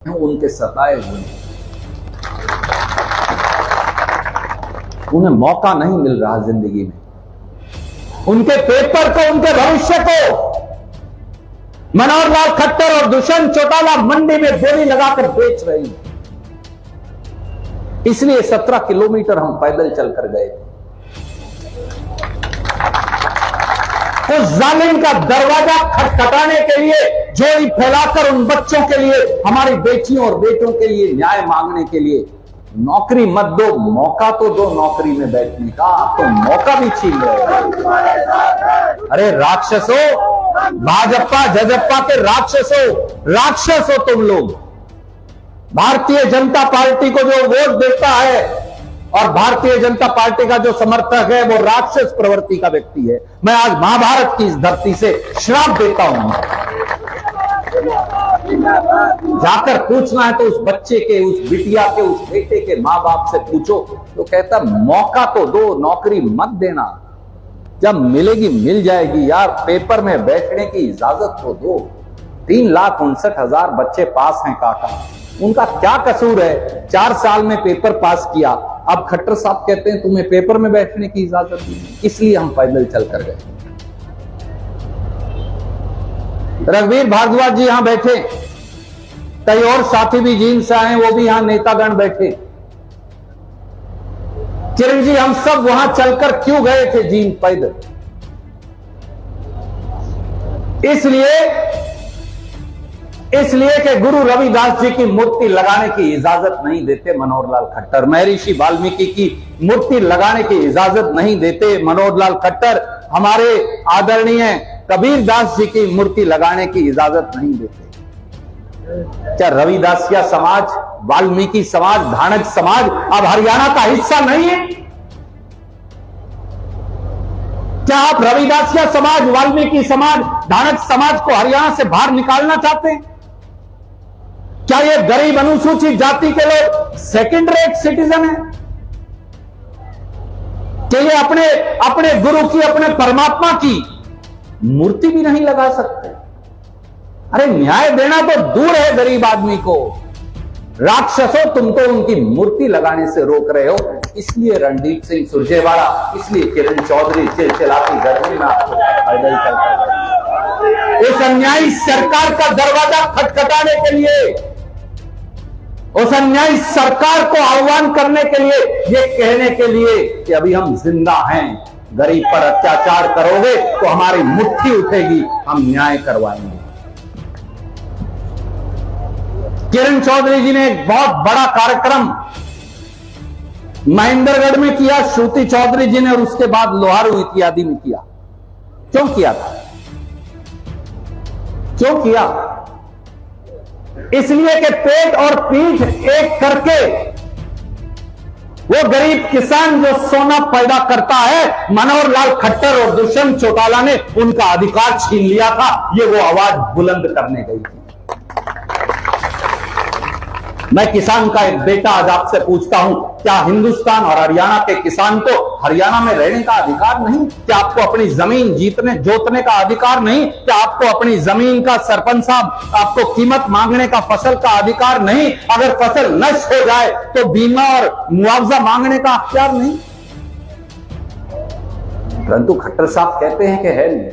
उनके सताए हुए, उन्हें मौका नहीं मिल रहा जिंदगी में। उनके पेपर को, उनके भविष्य को मनोहर लाल खट्टर और दुष्यंत चौटाला मंडी में बोली लगाकर बेच रहे हैं। इसलिए 17 किलोमीटर हम पैदल चलकर गए थे। उस जालिम का दरवाजा खटखटाने के लिए, जोड़ी फैलाकर उन बच्चों के लिए, हमारी बेटियों और बेटों के लिए न्याय मांगने के लिए। नौकरी मत दो, मौका तो दो नौकरी में बैठने का। आप तो मौका भी छीन रहे हो। अरे राक्षसों, भाजपा जजप्पा के राक्षस हो तुम लोग। भारतीय जनता पार्टी को जो वोट देता है और भारतीय जनता पार्टी का जो समर्थक है वो राक्षस प्रवृत्ति का व्यक्ति है। मैं आज महाभारत की इस धरती से श्राप देता हूं। जाकर पूछना है तो उस बच्चे के, उस बिटिया के, उस बेटे के मां बाप से पूछो, तो कहता मौका तो दो, नौकरी मत देना। जब मिलेगी मिल जाएगी यार, पेपर में बैठने की इजाजत तो दो। 3,59,000 बच्चे पास हैं काका, उनका क्या कसूर है? 4 साल में पेपर पास किया। अब खट्टर साहब कहते हैं तुम्हें पेपर में बैठने की इजाजत दी, इसलिए हम पैदल चलकर गए। रघुवीर भारद्वाज जी यहां बैठे, कई और साथी भी जींद से आए, वो भी यहां नेतागण बैठे। किरण जी, हम सब वहां चलकर क्यों गए थे जींद पैदल? इसलिए कि गुरु रविदास जी की मूर्ति लगाने की इजाजत नहीं देते मनोहर लाल खट्टर। महर्षि वाल्मीकि की मूर्ति लगाने की इजाजत नहीं देते मनोहर लाल खट्टर। हमारे आदरणीय कबीर दास जी की मूर्ति लगाने की इजाजत नहीं देते। क्या रविदासिया समाज, वाल्मीकि समाज, धानक समाज अब हरियाणा का हिस्सा नहीं है? क्या आप रविदासिया समाज, वाल्मीकि समाज, धानक समाज को हरियाणा से बाहर निकालना चाहते हैं? क्या ये गरीब अनुसूचित जाति के लोग सेकंड रेट सिटीजन है? क्या ये अपने गुरु की, अपने परमात्मा की मूर्ति भी नहीं लगा सकते? अरे न्याय देना तो दूर है गरीब आदमी को। राक्षसों, तुम तो उनकी मूर्ति लगाने से रोक रहे हो। इसलिए रणदीप सिंह सुरजेवाला, इसलिए किरण चौधरी चिलचिलाती गर्मी में आपको पैदल चलकर उस अन्यायी सरकार का दरवाजा खटखटाने के लिए, उस अन्यायी सरकार को आह्वान करने के लिए, ये कहने के लिए कि अभी हम जिंदा हैं। गरीब पर अत्याचार करोगे तो हमारी मुट्ठी उठेगी, हम न्याय करवाएंगे। किरण चौधरी जी ने एक बहुत बड़ा कार्यक्रम महेंद्रगढ़ में किया, श्रुति चौधरी जी ने, और उसके बाद लोहारू इत्यादि में किया। क्यों किया था? क्यों किया? इसलिए कि पेट और पीठ एक करके वो गरीब किसान जो सोना पैदा करता है, मनोहर लाल खट्टर और दुष्यंत चौटाला ने उनका अधिकार छीन लिया था। ये वो आवाज बुलंद करने गई थी। मैं किसान का एक बेटा आज आपसे पूछता हूं, क्या हिंदुस्तान और हरियाणा के किसान को हरियाणा में रहने का अधिकार नहीं? क्या आपको अपनी जमीन जोतने का अधिकार नहीं? क्या आपको अपनी जमीन का, सरपंच साहब, आपको कीमत मांगने का, फसल का अधिकार नहीं? अगर फसल नष्ट हो जाए तो बीमा और मुआवजा मांगने का अख्तियार नहीं? परंतु खट्टर साहब कहते हैं कि है नहीं,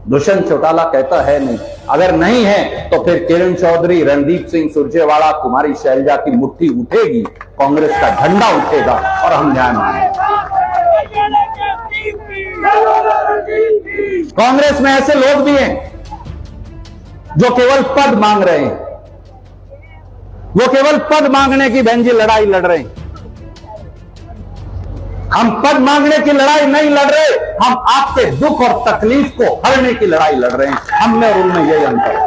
दुष्यंत चौटाला कहता है नहीं। अगर नहीं है तो फिर किरण चौधरी, रणदीप सिंह सुरजेवाला, कुमारी शैलजा की मुट्ठी उठेगी, कांग्रेस का झंडा उठेगा और हम न्याय मांगेंगे। कांग्रेस में ऐसे लोग भी हैं जो केवल पद मांग रहे हैं। वो केवल पद मांगने की बहन जी लड़ाई लड़ रहे हैं। हम पद मांगने की लड़ाई नहीं लड़ रहे, हम आपके दुख और तकलीफ को हरने की लड़ाई लड़ रहे हैं। हम में और उनमें यही अंतर है।